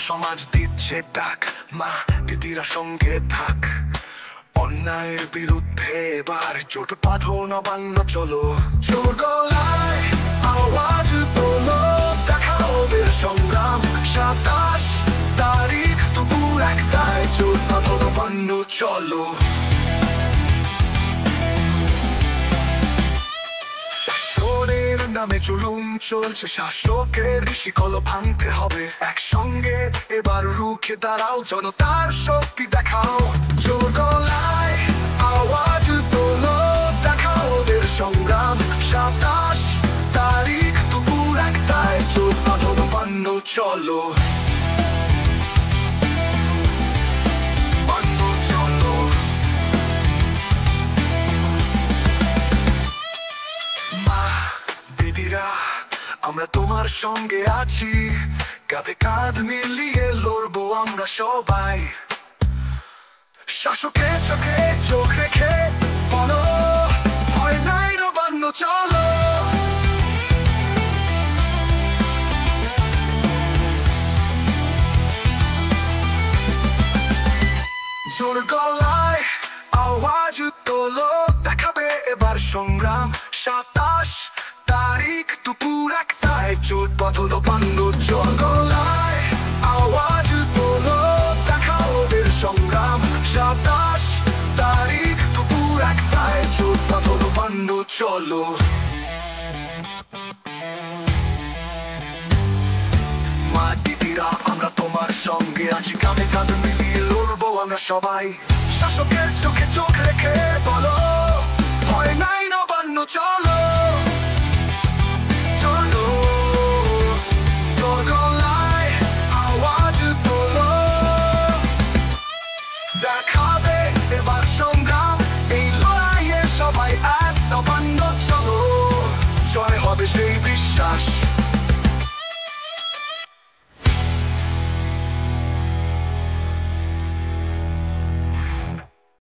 সমাজ দিচ্ছে ডাক, মা দিদিরা সঙ্গে থাক। অন্যায়ের বিরুদ্ধে এবার জোট বাঁধো, নবান্ন চলো। জোর গলায় আওয়াজ তোলো, দেখাও ওদের সংগ্রাম। 27 তারিখ দুপুর 1টায় জোট বাঁধো, নবান্ন চলো। শাসনের নামে জুলুম চলছে, শাসকের শিকল ভাঙতে হবে। একসঙ্গে এবার রুখে দাঁড়াও, জনতার শক্তি দেখাও। জোর গলায় আওয়াজ তোলো, দেখাও ওদের সংগ্রাম। 27 তারিখ দুপুর 1টায় জোট বাঁধো, নবান্ন চলো। আমরা তোমার সঙ্গে আছি, কাঁধে কাঁধ মিলিয়ে লড়বো আমরা সবাই। শাসকের চোখে চোখ রেখে বলো, ভয় নাই, নবান্ন চলো। জোর গলায় আওয়াজ তোলো, দেখাবে এবার সংগ্রাম। 27 তারিখ দুপুর 1টায় জোট বাঁধো, নবান্ন চলো। গলায় আওয়াজ তোলো, দেখাও ওদের সংগ্রাম। 27 তারিখ দুপুর 1টায় জোট বাঁধো, নবান্ন চলো। মা দিদিরা আমরা তোমার সঙ্গে আছি, কাঁধে কাঁধ মিলিয়ে লড়বো আমরা সবাই। শাসকের চোখে চোখ রেখে বলো, ভয় নাই, নবান্ন চলো।